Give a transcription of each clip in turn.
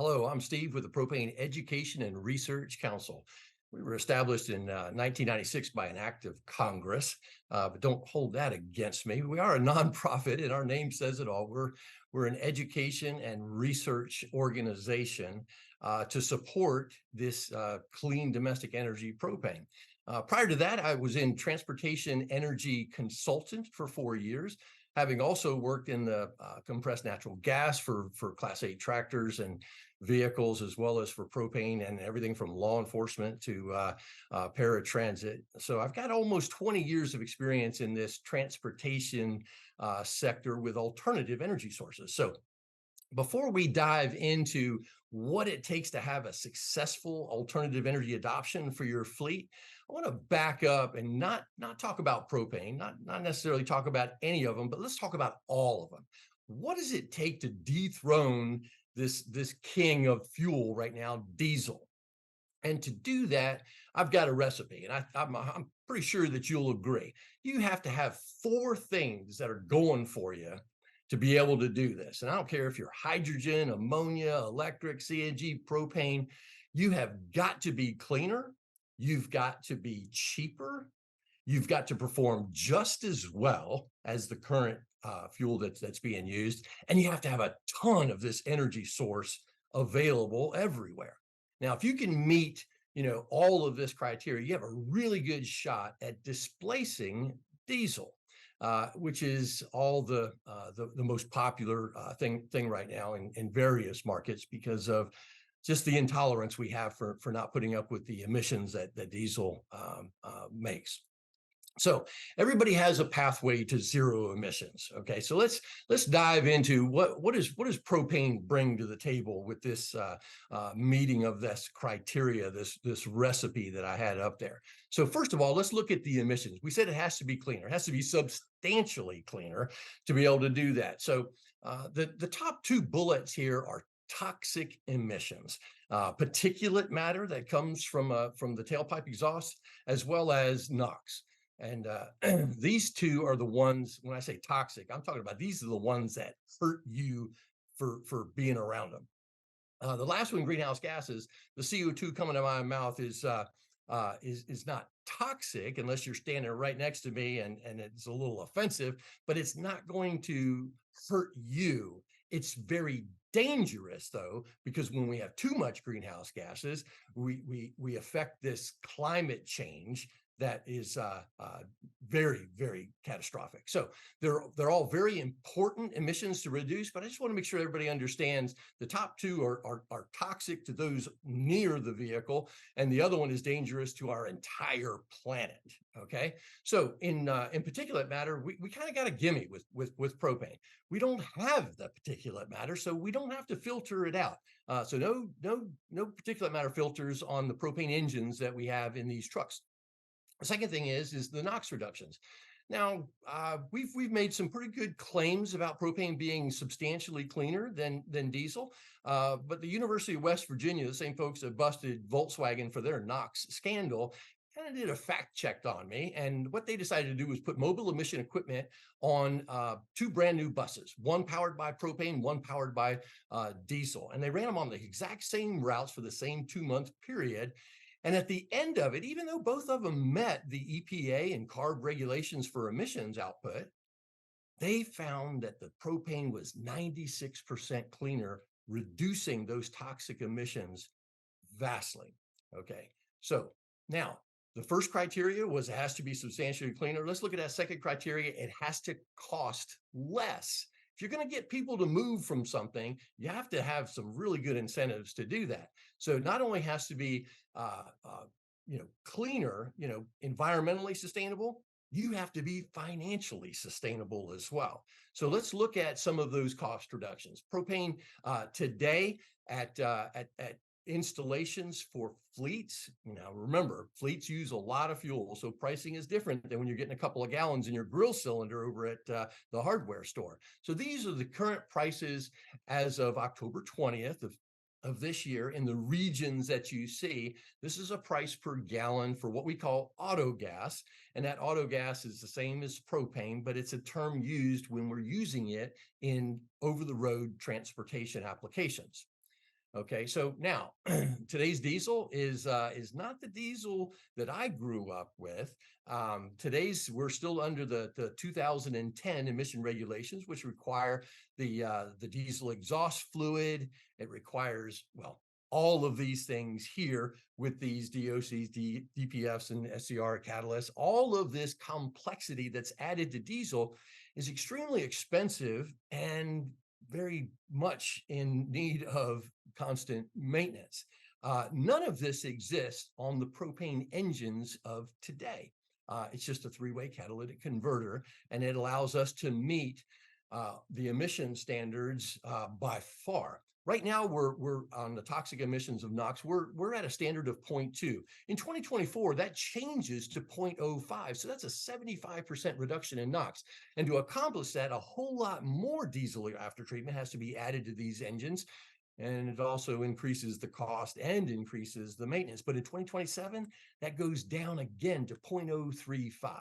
Hello, I'm Steve with the Propane Education and Research Council. We were established in 1996 by an act of Congress, but don't hold that against me. We are a nonprofit, and our name says it all. We're an education and research organization to support this clean domestic energy propane. Prior to that, I was in transportation energy consultant for 4 years, having also worked in the compressed natural gas for Class 8 tractors and vehicles, as well as for propane and everything from law enforcement to paratransit. So I've got almost 20 years of experience in this transportation sector with alternative energy sources. So before we dive into what it takes to have a successful alternative energy adoption for your fleet, I want to back up and not talk about propane, not necessarily talk about any of them, but let's talk about all of them. What does it take to dethrone this king of fuel right now, diesel? And to do that, I've got a recipe, and I'm pretty sure that you'll agree. You have to have four things that are going for you to be able to do this. And I don't care if you're hydrogen, ammonia, electric, CNG, propane, you have got to be cleaner, you've got to be cheaper, you've got to perform just as well as the current fuel that's being used, and you have to have a ton of this energy source available everywhere. Now, if you can meet, all of this criteria, you have a really good shot at displacing diesel, which is all the most popular thing right now in various markets because of just the intolerance we have for not putting up with the emissions that diesel makes. So everybody has a pathway to zero emissions. Okay, so let's dive into what does propane bring to the table with this meeting of this criteria, this recipe that I had up there. So first of all, let's look at the emissions. We said it has to be cleaner. It has to be substantially cleaner to be able to do that. So the top two bullets here are toxic emissions, particulate matter that comes from the tailpipe exhaust, as well as NOx. And these two are the ones, when I say toxic, I'm talking about these are the ones that hurt you for being around them. The last one, greenhouse gases, the CO2 coming out of my mouth is not toxic unless you're standing right next to me and it's a little offensive, but it's not going to hurt you. It's very dangerous though, because when we have too much greenhouse gases, we affect this climate change that is very, very catastrophic. So they're all very important emissions to reduce, but I just want to make sure everybody understands the top two are toxic to those near the vehicle, and the other one is dangerous to our entire planet. Okay, so in particulate matter, we kind of got a gimme with propane. We don't have the particulate matter, so we don't have to filter it out. So no particulate matter filters on the propane engines that we have in these trucks. The second thing is the NOx reductions. Now, we've made some pretty good claims about propane being substantially cleaner than diesel, but the University of West Virginia, the same folks that busted Volkswagen for their NOx scandal, kind of did a fact check on me. And what they decided to do was put mobile emission equipment on two brand new buses, one powered by propane, one powered by diesel. And they ran them on the exact same routes for the same 2-month period. And at the end of it, even though both of them met the EPA and CARB regulations for emissions output, they found that the propane was 96% cleaner, reducing those toxic emissions vastly. Okay, so now the first criteria was it has to be substantially cleaner. Let's look at that second criteria. It has to cost less. If you're going to get people to move from something, you have to have some really good incentives to do that. So it not only has to be cleaner, environmentally sustainable, you have to be financially sustainable as well. So let's look at some of those cost reductions. Propane today at installations for fleets. Remember, fleets use a lot of fuel, so pricing is different than when you're getting a couple of gallons in your grill cylinder over at the hardware store. So these are the current prices as of October 20th of this year in the regions that you see. This is a price per gallon for what we call autogas, and that autogas is the same as propane, but it's a term used when we're using it in over-the-road transportation applications. Okay, so now today's diesel is not the diesel that I grew up with. We're still under the 2010 emission regulations, which require the diesel exhaust fluid. It requires, well, all of these things here with these DOCs, DPFs, and SCR catalysts. All of this complexity that's added to diesel is extremely expensive and very much in need of constant maintenance. None of this exists on the propane engines of today. It's just a three-way catalytic converter, and it allows us to meet the emission standards by far. Right now, we're on the toxic emissions of NOx. We're at a standard of 0.2. In 2024, that changes to 0.05. So that's a 75% reduction in NOx. And to accomplish that, a whole lot more diesel after treatment has to be added to these engines. And it also increases the cost and increases the maintenance. But in 2027, that goes down again to 0.035.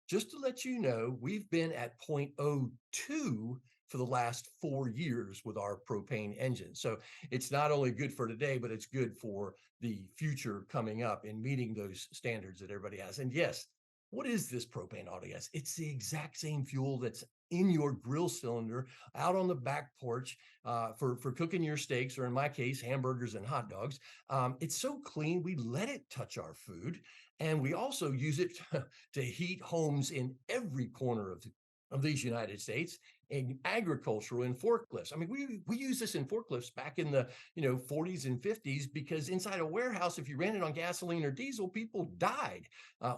Just to let you know, we've been at 0.02 for the last 4 years with our propane engine. So it's not only good for today, but it's good for the future coming up in meeting those standards that everybody has. And yes, what is this propane autogas? It's the exact same fuel that's in your grill cylinder out on the back porch for cooking your steaks, or in my case, hamburgers and hot dogs. It's so clean, we let it touch our food. And we also use it to heat homes in every corner of these United States, in agricultural and forklifts. I mean, we use this in forklifts back in the 40s and 50s, because inside a warehouse, if you ran it on gasoline or diesel, people died.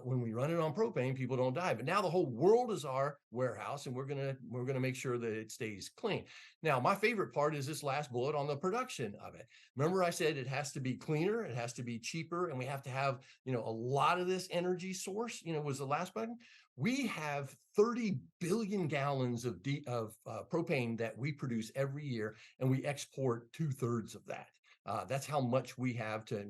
When we run it on propane, people don't die. But now the whole world is our warehouse, and we're gonna make sure that it stays clean. Now, my favorite part is this last bullet on the production of it. Remember, I said it has to be cleaner, it has to be cheaper, and we have to have a lot of this energy source. Was the last button. We have 30 billion gallons of propane that we produce every year, and we export 2/3 of that. That's how much we have to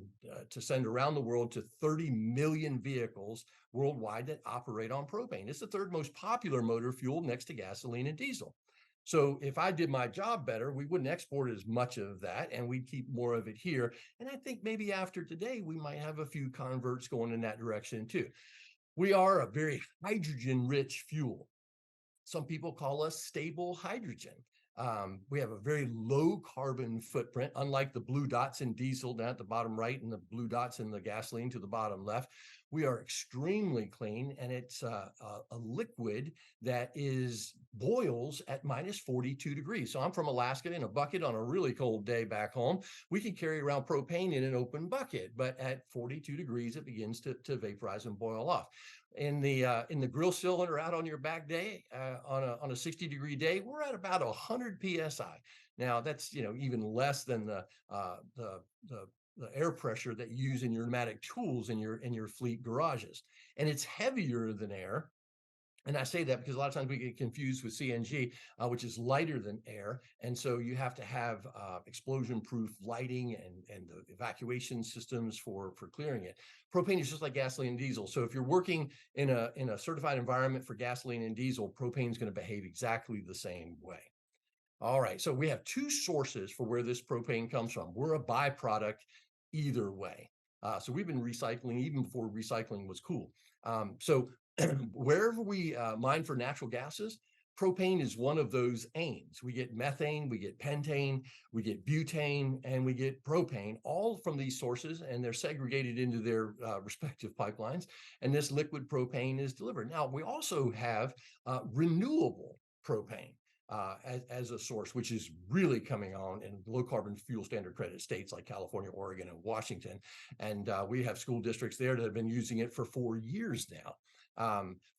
send around the world to 30 million vehicles worldwide that operate on propane. It's the third most popular motor fuel next to gasoline and diesel. So if I did my job better, we wouldn't export as much of that, and we'd keep more of it here. And I think maybe after today, we might have a few converts going in that direction too. We are a very hydrogen-rich fuel. Some people call us stable hydrogen. We have a very low carbon footprint, unlike the blue dots in diesel down at the bottom right and the blue dots in the gasoline to the bottom left. We are extremely clean, and it's a liquid that boils at -42 degrees. So I'm from Alaska. In a bucket on a really cold day back home, we can carry around propane in an open bucket, but at 42 degrees, it begins to vaporize and boil off. In the grill cylinder out on your back day, on a 60-degree day, we're at about 100 psi. Now that's even less than the air pressure that you use in your pneumatic tools in your fleet garages, and it's heavier than air. And I say that because a lot of times we get confused with CNG, which is lighter than air. And so you have to have explosion-proof lighting and the evacuation systems for clearing it. Propane is just like gasoline and diesel. So if you're working in a certified environment for gasoline and diesel, propane is going to behave exactly the same way. All right, so we have two sources for where this propane comes from. We're a byproduct either way. So we've been recycling even before recycling was cool. So wherever we mine for natural gases, propane is one of those aims. We get methane, we get pentane, we get butane, and we get propane, all from these sources, and they're segregated into their respective pipelines. And this liquid propane is delivered. Now, we also have renewable propane. As a source, which is really coming on in low carbon fuel standard credit states like California, Oregon, and Washington. And we have school districts there that have been using it for 4 years now.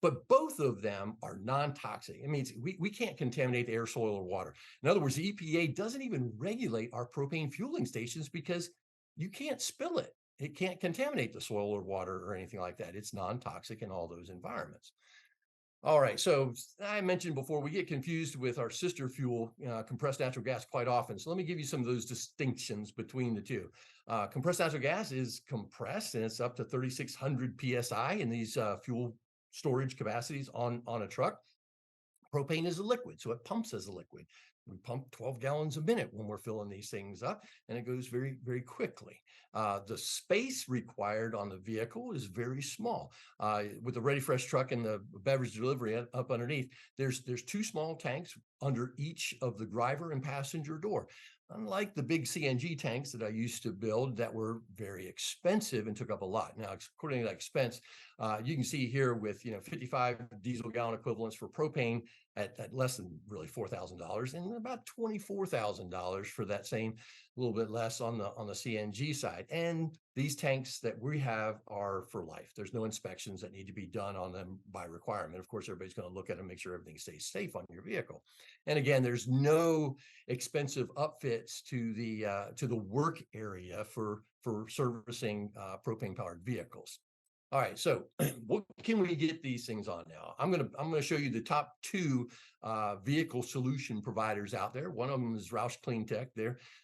But both of them are non-toxic. It means we can't contaminate the air, soil, or water. In other words, the EPA doesn't even regulate our propane fueling stations because you can't spill it. It can't contaminate the soil or water or anything like that. It's non-toxic in all those environments. All right, so I mentioned before, we get confused with our sister fuel, compressed natural gas, quite often. So let me give you some of those distinctions between the two. Compressed natural gas is compressed, and it's up to 3,600 psi in these fuel storage capacities on a truck. Propane is a liquid, so it pumps as a liquid. we pump 12 gallons a minute when we're filling these things up, and it goes very, very quickly. The space required on the vehicle is very small. With the Ready Fresh truck and the beverage delivery up underneath, there's two small tanks under each of the driver and passenger door. Unlike the big CNG tanks that I used to build that were very expensive and took up a lot. Now, according to that expense, you can see here with 55 diesel gallon equivalents for propane at less than really $4,000, and about $24,000 for that same, a little bit less on the CNG side. And these tanks that we have are for life. There's no inspections that need to be done on them by requirement. Of course, everybody's going to look at them, make sure everything stays safe on your vehicle. And again, there's no expensive upfits to the work area for servicing propane powered vehicles. All right, so what can we get these things on now? I'm gonna show you the top two vehicle solution providers out there. One of them is Roush CleanTech.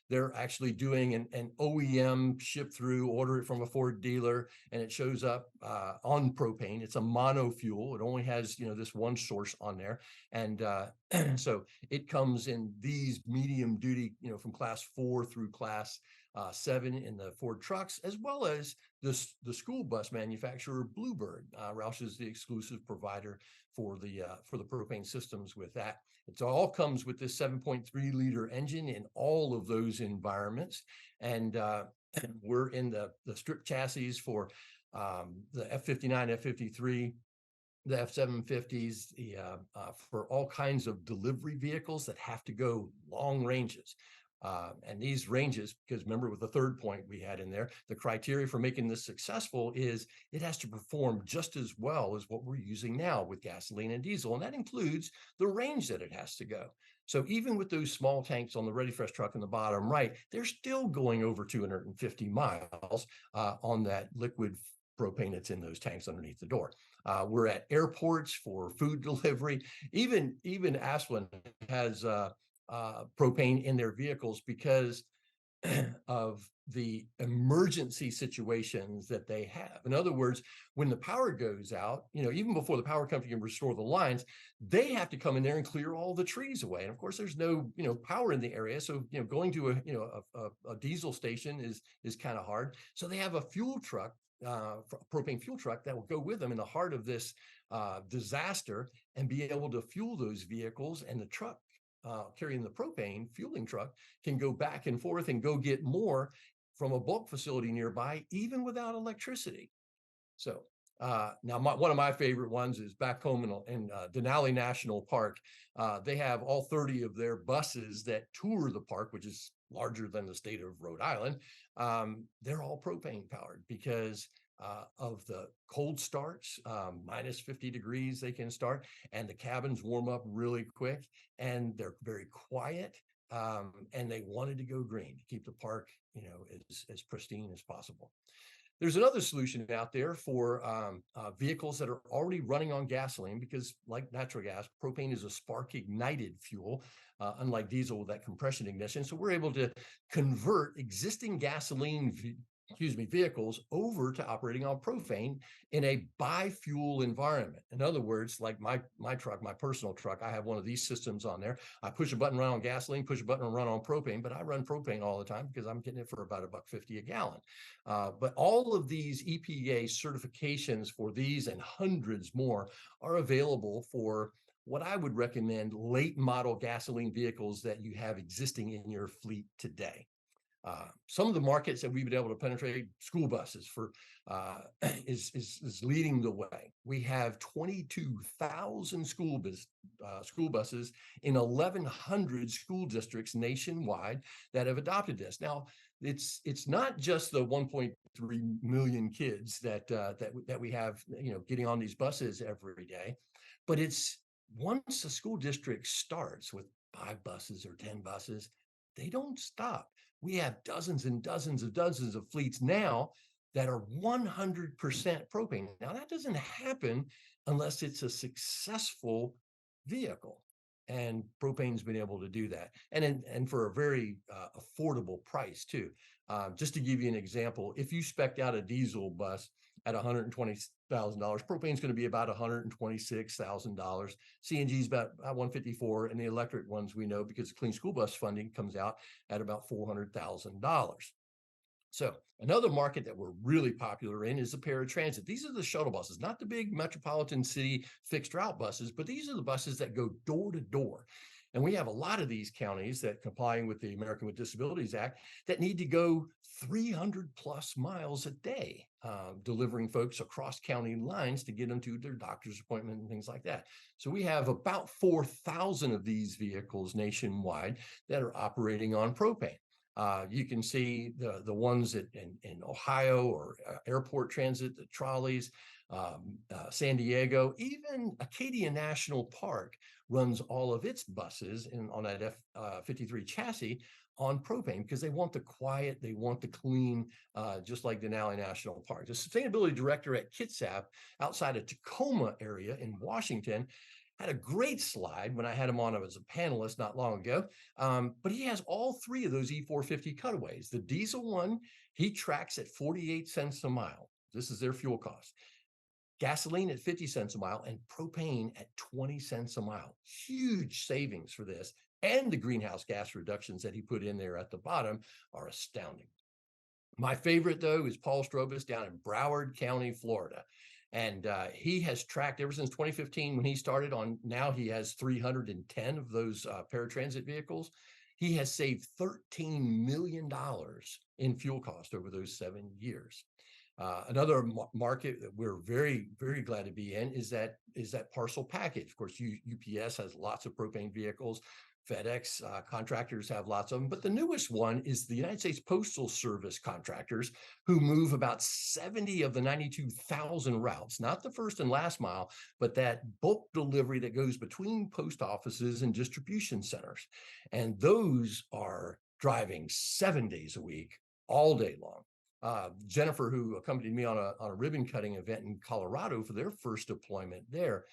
They're actually doing an OEM ship through, order it from a Ford dealer, and it shows up on propane. It's a mono fuel. It only has this one source on there, and so it comes in these medium duty, from class 4 through class 7 in the Ford trucks, as well as the school bus manufacturer Bluebird. Roush is the exclusive provider for the propane systems with that. It all comes with this 7.3 liter engine in all of those environments, and we're in the strip chassis for the F-59, F-53, the F-750s, for all kinds of delivery vehicles that have to go long ranges. And these ranges, because remember with the third point we had in there, the criteria for making this successful is it has to perform just as well as what we're using now with gasoline and diesel. And that includes the range that it has to go. So even with those small tanks on the Ready Fresh truck in the bottom right, they're still going over 250 miles on that liquid propane that's in those tanks underneath the door. We're at airports for food delivery. Even Asplin has propane in their vehicles because of the emergency situations that they have. In other words, when the power goes out, even before the power company can restore the lines, they have to come in there and clear all the trees away. And of course, there's no, power in the area. So, going to a diesel station is kind of hard. So they have a fuel truck, propane fuel truck that will go with them in the heart of this disaster and be able to fuel those vehicles, and the truck carrying the propane fueling truck can go back and forth and go get more from a bulk facility nearby, even without electricity. So now one of my favorite ones is back home in Denali National Park. They have all 30 of their buses that tour the park, which is larger than the state of Rhode Island. They're all propane powered because of the cold starts, minus 50 degrees they can start, and the cabins warm up really quick, and they're very quiet, and they wanted to go green to keep the park as pristine as possible. There's another solution out there for vehicles that are already running on gasoline, because like natural gas, propane is a spark ignited fuel, unlike diesel with that compression ignition. So we're able to convert existing gasoline vehicles over to operating on propane in a bi-fuel environment. In other words, like my truck, my personal truck, I have one of these systems on there. I push a button, run on gasoline, push a button and run on propane, but I run propane all the time because I'm getting it for about $1.50 a gallon. But all of these EPA certifications for these and hundreds more are available for what I would recommend late model gasoline vehicles that you have existing in your fleet today. Some of the markets that we've been able to penetrate, school buses for is leading the way. We have 22,000 school buses in 1,100 school districts nationwide that have adopted this. Now, it's not just the 1.3 million kids that we have, getting on these buses every day, but it's once a school district starts with 5 buses or 10 buses, they don't stop. We have dozens and dozens of fleets now that are 100% propane. Now, that doesn't happen unless it's a successful vehicle, and propane's been able to do that, and for a very affordable price too. Just to give you an example, if you spec'd out a diesel bus at $120,000. Propane is going to be about $126,000. CNG is about 154, and the electric ones we know because clean school bus funding comes out at about $400,000. So another market that we're really popular in is the paratransit. These are the shuttle buses, not the big metropolitan city fixed route buses, but these are the buses that go door to door. And we have a lot of these counties that, complying with the American with Disabilities Act, that need to go 300 plus miles a day, delivering folks across county lines to get them to their doctor's appointment and things like that. So we have about 4,000 of these vehicles nationwide that are operating on propane. You can see the ones in Ohio or airport transit, the trolleys, San Diego, even Acadia National Park runs all of its buses on that F-53 chassis on propane because they want the quiet, they want the clean, just like Denali National Park. The sustainability director at Kitsap outside of Tacoma area in Washington had a great slide when I had him on as a panelist not long ago. But he has all three of those E450 cutaways. The diesel one, he tracks at 48 cents a mile. This is their fuel cost. Gasoline at 50 cents a mile and propane at 20 cents a mile. Huge savings for this. And the greenhouse gas reductions that he put in there at the bottom are astounding. My favorite, though, is Paul Strobus down in Broward County, Florida. And he has tracked ever since 2015 when he started on. Now he has 310 of those paratransit vehicles. He has saved $13 million in fuel cost over those 7 years. Another market that we're very, very glad to be in is that parcel package. Of course, UPS has lots of propane vehicles. FedEx contractors have lots of them, but the newest one is the United States Postal Service contractors who move about 70 of the 92,000 routes, not the first and last mile, but that bulk delivery that goes between post offices and distribution centers. And those are driving 7 days a week, all day long. Jennifer, who accompanied me on a ribbon cutting event in Colorado for their first deployment there,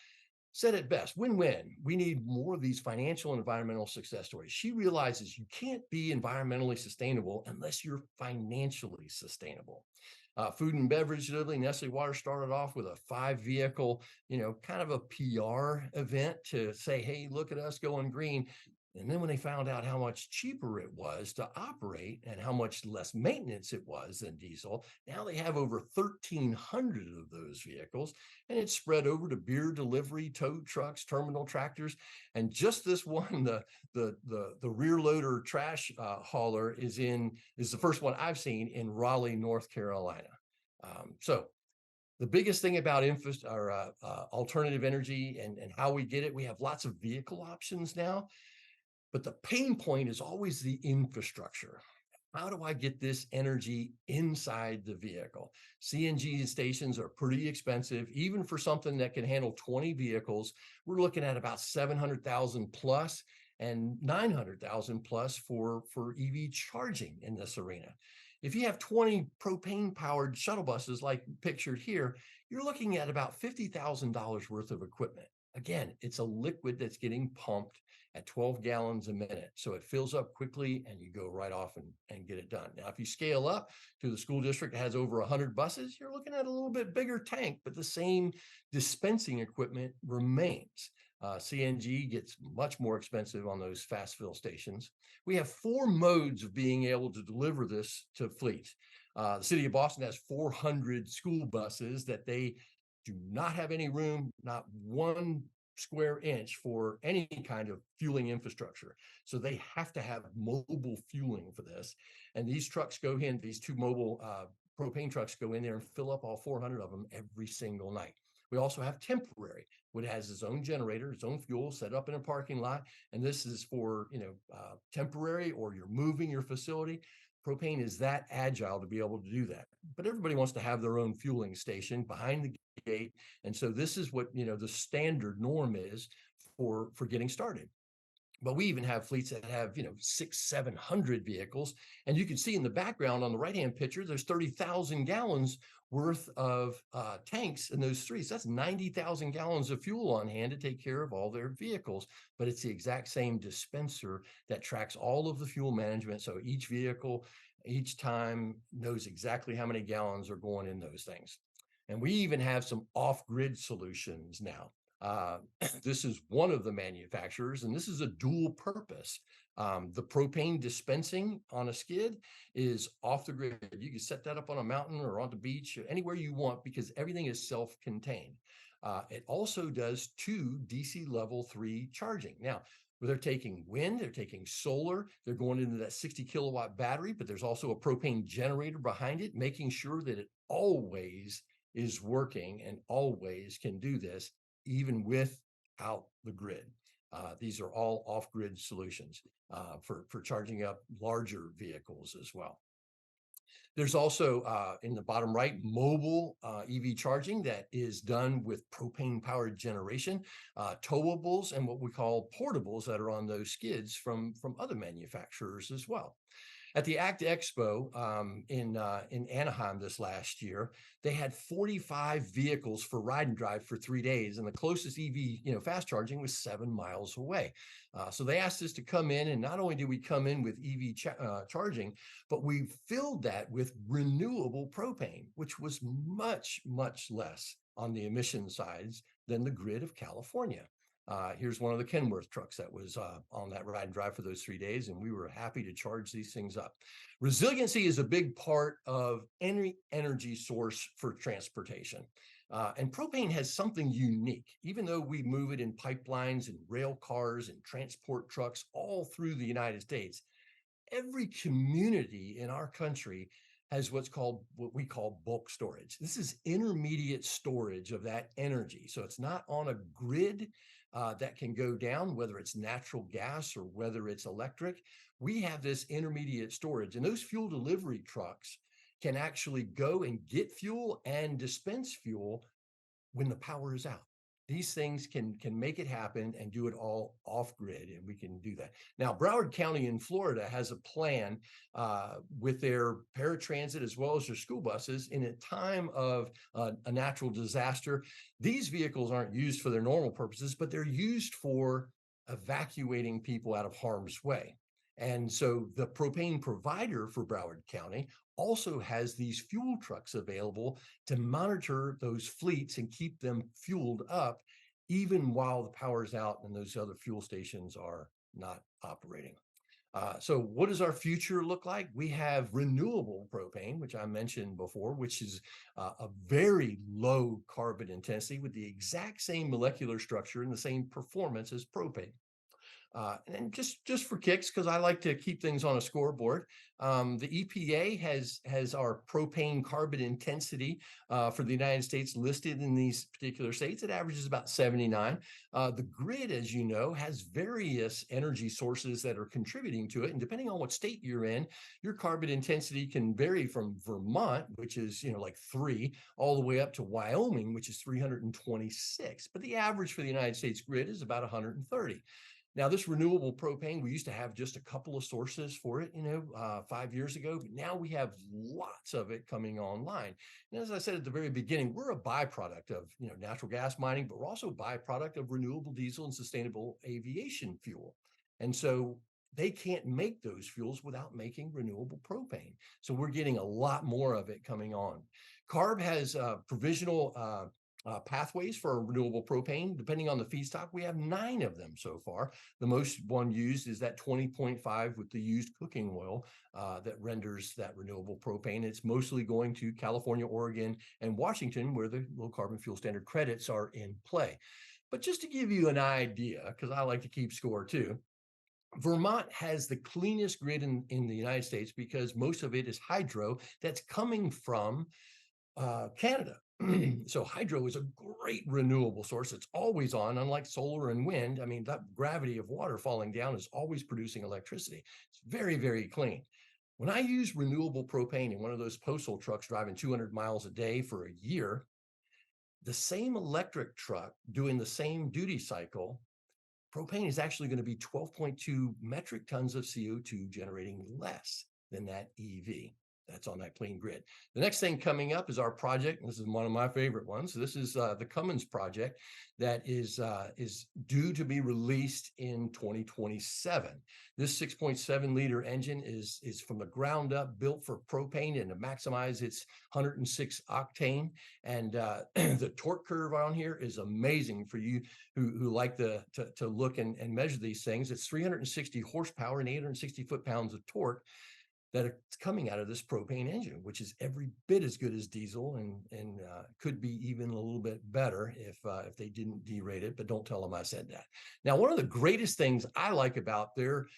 said it best: win-win. We need more of these financial and environmental success stories. She realizes you can't be environmentally sustainable unless you're financially sustainable. Food and beverage delivery, Nestle Water started off with a 5-vehicle, kind of a PR event to say, hey, look at us going green. And then when they found out how much cheaper it was to operate and how much less maintenance it was than diesel, now they have over 1,300 of those vehicles, and it's spread over to beer delivery, tow trucks, terminal tractors. And just this one, the rear loader trash hauler is the first one I've seen in Raleigh, North Carolina. So the biggest thing about alternative energy and how we get it, we have lots of vehicle options now. But the pain point is always the infrastructure. How do I get this energy inside the vehicle? CNG stations are pretty expensive, even for something that can handle 20 vehicles. We're looking at about 700,000 plus and 900,000 plus for EV charging in this arena. If you have 20 propane powered shuttle buses like pictured here, you're looking at about $50,000 worth of equipment. Again, it's a liquid that's getting pumped at 12 gallons a minute. So it fills up quickly and you go right off and get it done. Now, if you scale up to the school district that has over 100 buses, you're looking at a little bit bigger tank, but the same dispensing equipment remains. CNG gets much more expensive on those fast fill stations. We have 4 modes of being able to deliver this to fleets. The city of Boston has 400 school buses that they do not have any room, not one square inch for any kind of fueling infrastructure. So they have to have mobile fueling for this. And these trucks go in, these 2 mobile propane trucks go in there and fill up all 400 of them every single night. We also have temporary, which has its own generator, its own fuel set up in a parking lot. And this is for, temporary, or you're moving your facility. Propane is that agile to be able to do that. But everybody wants to have their own fueling station behind the gate. And so this is what, the standard norm is for getting started. But we even have fleets that have, 600-700 vehicles. And you can see in the background on the right-hand picture, there's 30,000 gallons worth of tanks in those streets. That's 90,000 gallons of fuel on hand to take care of all their vehicles. But it's the exact same dispenser that tracks all of the fuel management. So each vehicle, each time, knows exactly how many gallons are going in those things. And we even have some off-grid solutions now. Uh, this is one of the manufacturers, and this is a dual purpose. The propane dispensing on a skid is off the grid. You can set that up on a mountain or on the beach, or anywhere you want, because everything is self-contained. It also does 2 DC level 3 charging. Now, they're taking wind, they're taking solar, they're going into that 60 kilowatt battery, but there's also a propane generator behind it, making sure that it always is working and always can do this, even without the grid. These are all off-grid solutions for charging up larger vehicles as well. There's also in the bottom right, mobile EV charging that is done with propane powered generation, towables, and what we call portables that are on those skids from other manufacturers as well. At the ACT Expo in Anaheim this last year, they had 45 vehicles for ride and drive for 3 days, and the closest EV, fast charging was 7 miles away. So they asked us to come in, and not only did we come in with EV charging, but we filled that with renewable propane, which was much, much less on the emission sides than the grid of California. Here's one of the Kenworth trucks that was on that ride and drive for those 3 days, and we were happy to charge these things up. Resiliency is a big part of any energy source for transportation. And propane has something unique, even though we move it in pipelines and rail cars and transport trucks all through the United States. Every community in our country has what we call bulk storage. This is intermediate storage of that energy. So it's not on a grid that can go down, whether it's natural gas or whether it's electric. We have this intermediate storage, and those fuel delivery trucks can actually go and get fuel and dispense fuel when the power is out. These things can make it happen and do it all off grid, and we can do that. Now, Broward County in Florida has a plan with their paratransit as well as their school buses. In a time of a natural disaster, these vehicles aren't used for their normal purposes, but they're used for evacuating people out of harm's way. And so the propane provider for Broward County also has these fuel trucks available to monitor those fleets and keep them fueled up, even while the power's out and those other fuel stations are not operating. So what does our future look like? We have renewable propane, which I mentioned before, which is a very low carbon intensity with the exact same molecular structure and the same performance as propane. And just for kicks, because I like to keep things on a scoreboard, the EPA has our propane carbon intensity for the United States listed in these particular states. It averages about 79. The grid, as you know, has various energy sources that are contributing to it. And depending on what state you're in, your carbon intensity can vary from Vermont, which is, like 3, all the way up to Wyoming, which is 326. But the average for the United States grid is about 130. Now, this renewable propane, we used to have just a couple of sources for it, 5 years ago, but now we have lots of it coming online. And as I said at the very beginning, we're a byproduct of, natural gas mining, but we're also a byproduct of renewable diesel and sustainable aviation fuel. And so they can't make those fuels without making renewable propane. So we're getting a lot more of it coming on. CARB has provisional pathways for renewable propane. Depending on the feedstock, we have 9 of them so far. The most one used is that 20.5 with the used cooking oil that renders that renewable propane. It's mostly going to California, Oregon, and Washington, where the low carbon fuel standard credits are in play. But just to give you an idea, because I like to keep score too, Vermont has the cleanest grid in the United States because most of it is hydro that's coming from Canada. So hydro is a great renewable source. It's always on, unlike solar and wind. I mean, that gravity of water falling down is always producing electricity. It's very, very clean. When I use renewable propane in one of those postal trucks driving 200 miles a day for a year, the same electric truck doing the same duty cycle, propane is actually going to be 12.2 metric tons of CO2 generating less than that EV. That's on that clean grid. The next thing coming up is our project. And this is one of my favorite ones. This is the Cummins project that is due to be released in 2027. This 6.7 liter engine is from the ground up built for propane and to maximize its 106 octane. And the torque curve on here is amazing for you who like to look and measure these things. It's 360 horsepower and 860 foot-pounds of torque that are coming out of this propane engine, which is every bit as good as diesel and could be even a little bit better if they didn't derate it, but don't tell them I said that. Now, one of the greatest things I like about their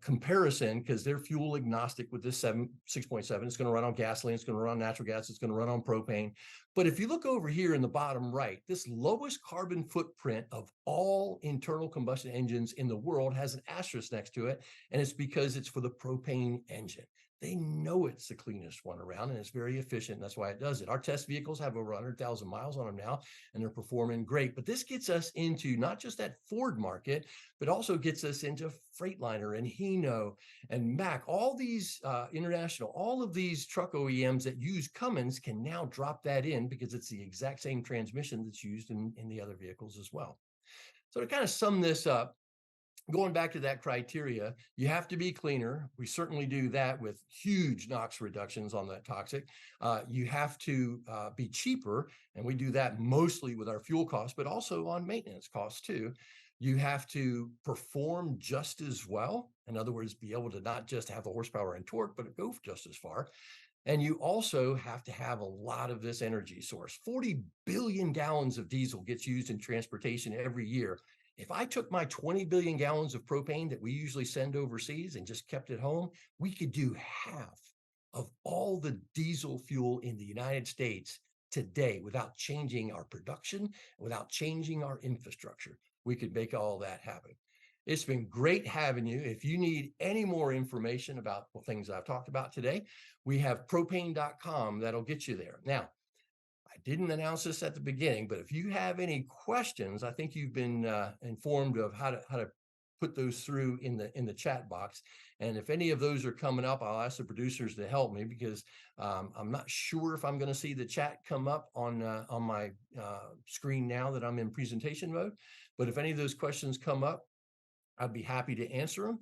comparison, because they're fuel agnostic with this 6.7, it's going to run on gasoline, it's going to run on natural gas, it's going to run on propane. But if you look over here in the bottom right, this lowest carbon footprint of all internal combustion engines in the world has an asterisk next to it, and it's because it's for the propane engine. They know it's the cleanest one around and it's very efficient. And that's why it does it. Our test vehicles have over 100,000 miles on them now, and they're performing great. But this gets us into not just that Ford market, but also gets us into Freightliner and Hino and Mack. All these international, all of these truck OEMs that use Cummins can now drop that in because it's the exact same transmission that's used in the other vehicles as well. So to kind of sum this up, going back to that criteria, you have to be cleaner. We certainly do that with huge NOx reductions on that toxic. You have to be cheaper, and we do that mostly with our fuel costs, but also on maintenance costs too. You have to perform just as well. In other words, be able to not just have the horsepower and torque, but go just as far. And you also have to have a lot of this energy source. 40 billion gallons of diesel gets used in transportation every year. If I took my 20 billion gallons of propane that we usually send overseas and just kept it home, we could do half of all the diesel fuel in the United States today without changing our production, without changing our infrastructure. We could make all that happen. It's been great having you. If you need any more information about the things I've talked about today, we have propane.com that'll get you there. Now, I didn't announce this at the beginning, but if you have any questions, I think you've been informed of how to put those through in the chat box. And if any of those are coming up, I'll ask the producers to help me because I'm not sure if I'm going to see the chat come up on my screen now that I'm in presentation mode. But if any of those questions come up, I'd be happy to answer them.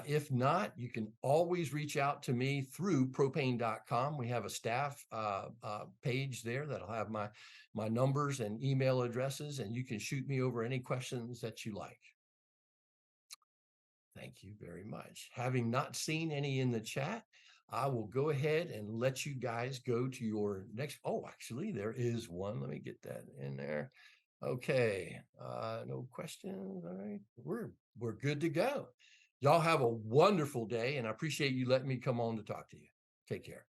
If not, you can always reach out to me through propane.com. We have a staff page there that'll have my numbers and email addresses, and you can shoot me over any questions that you like. Thank you very much. Having not seen any in the chat, I will go ahead and let you guys go to your next. Oh, actually, there is one. Let me get that in there. Okay, no questions. All right, we're good to go. Y'all have a wonderful day, and I appreciate you letting me come on to talk to you. Take care.